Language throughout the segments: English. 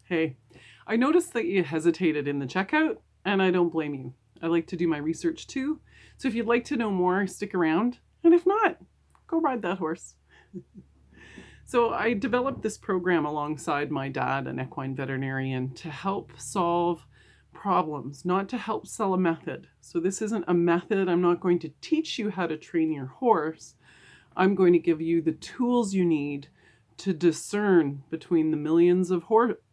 Hey, I noticed that you hesitated in the checkout, and I don't blame you. I like to do my research too. So if you'd like to know more, stick around. And if not, go ride that horse. So I developed this program alongside my dad, an equine veterinarian, to help solve problems, not to help sell a method. So this isn't a method. I'm not going to teach you how to train your horse. I'm going to give you the tools you need to discern between the millions of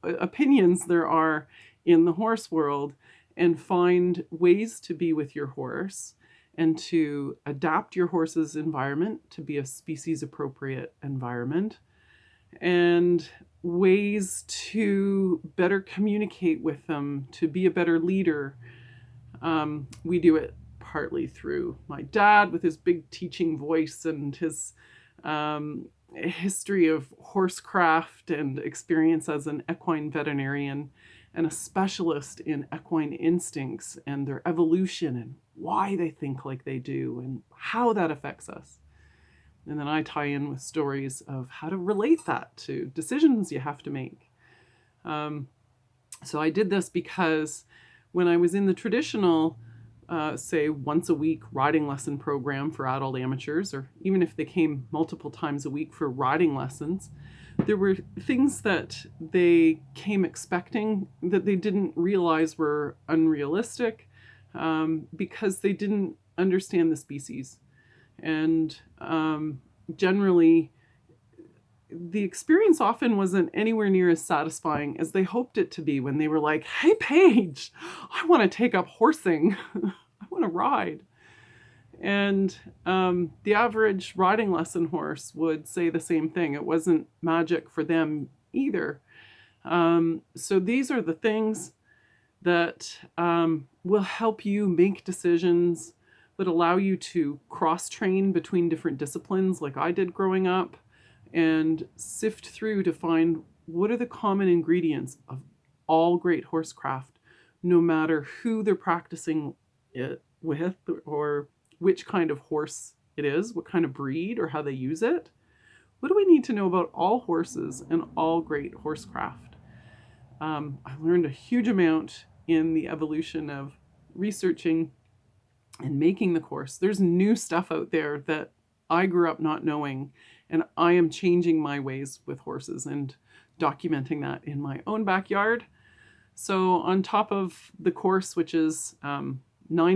opinions there are in the horse world and find ways to be with your horse and to adapt your horse's environment to be a species appropriate environment and ways to better communicate with them, to be a better leader. We do it partly through my dad with his big teaching voice and his history of horsecraft and experience as an equine veterinarian and a specialist in equine instincts and their evolution and why they think like they do and how that affects us. And then I tie in with stories of how to relate that to decisions you have to make. So I did this because when I was in the traditional, say, once a week riding lesson program for adult amateurs, or even if they came multiple times a week for riding lessons, there were things that they came expecting that they didn't realize were unrealistic because they didn't understand the species. And generally, the experience often wasn't anywhere near as satisfying as they hoped it to be when they were like, "Hey, Paige, I want to take up horsing. I want to ride." And the average riding lesson horse would say the same thing. It wasn't magic for them either. So these are the things that will help you make decisions, but allow you to cross-train between different disciplines like I did growing up and sift through to find what are the common ingredients of all great horsecraft, no matter who they're practicing it with or which kind of horse it is, what kind of breed or how they use it. What do we need to know about all horses and all great horsecraft? I learned a huge amount in the evolution of researching and making the course. There's new stuff out there that I grew up not knowing, and I am changing my ways with horses and documenting that in my own backyard. So on top of the course, which is 9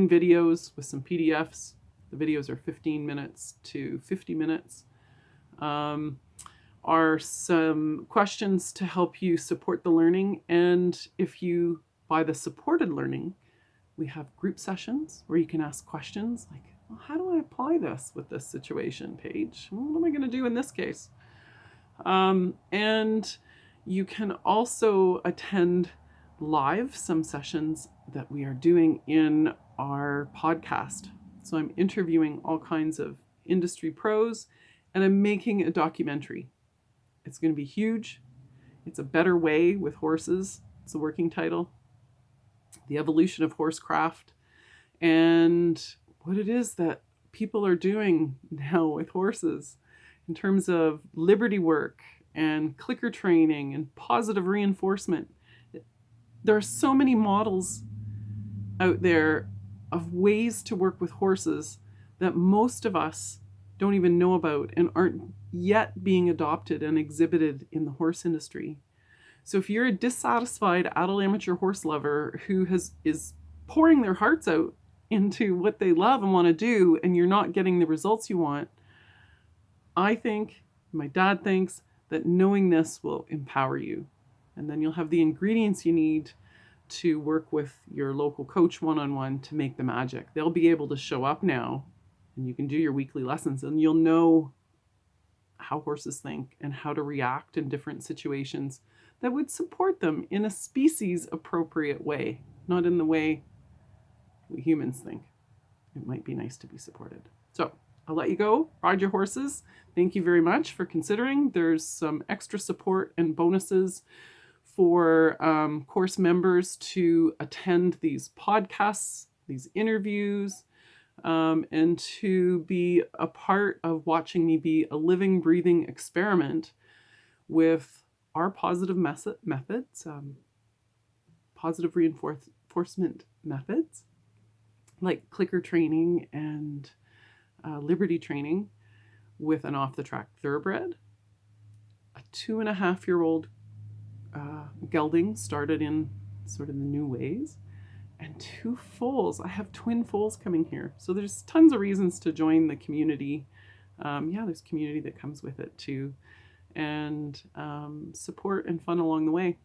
videos with some PDFs, the videos are 15 minutes to 50 minutes, are some questions to help you support the learning. And if you buy the supported learning, we have group sessions where you can ask questions like, well, how do I apply this with this situation, Paige? What am I going to do in this case? And you can also attend live some sessions that we are doing in our podcast. So I'm interviewing all kinds of industry pros and I'm making a documentary. It's going to be huge. It's a better way with horses. It's a working title. The evolution of horsecraft and what it is that people are doing now with horses in terms of liberty work and clicker training and positive reinforcement. There are so many models out there of ways to work with horses that most of us don't even know about and aren't yet being adopted and exhibited in the horse industry. So if you're a dissatisfied adult amateur horse lover who is pouring their hearts out into what they love and want to do, and you're not getting the results you want, I think, my dad thinks, that knowing this will empower you. And then you'll have the ingredients you need to work with your local coach one-on-one to make the magic. They'll be able to show up now, and you can do your weekly lessons, and you'll know how horses think and how to react in different situations that would support them in a species appropriate way, not in the way we humans think. It might be nice to be supported. So I'll let you go. Ride your horses. Thank you very much for considering. There's some extra support and bonuses for course members to attend these podcasts, these interviews, and to be a part of watching me be a living, breathing experiment with are positive methods, positive reinforcement methods, like clicker training and liberty training with an off-the-track thoroughbred. A 2.5-year-old gelding started in sort of the new ways, and 2 foals. I have twin foals coming here. So there's tons of reasons to join the community. There's community that comes with it too, and support and fun along the way.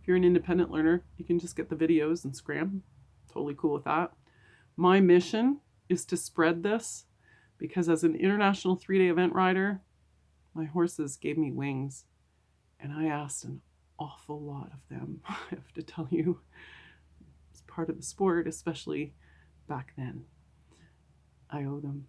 If you're an independent learner, you can just get the videos and scram. Totally cool with that. My mission is to spread this, because as an international 3-day event rider, my horses gave me wings, and I asked an awful lot of them. I have to tell you, it's part of the sport, especially back then. I owe them.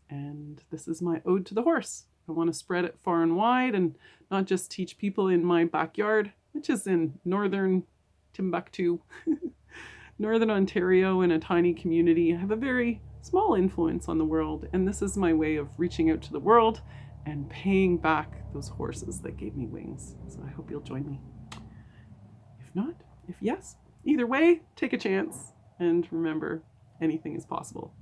And this is my ode to the horse. I want to spread it far and wide and not just teach people in my backyard, which is in northern Timbuktu, northern Ontario, in a tiny community. I have a very small influence on the world, and this is my way of reaching out to the world and paying back those horses that gave me wings. So I hope you'll join me. If not, if yes, either way, take a chance, and remember, anything is possible.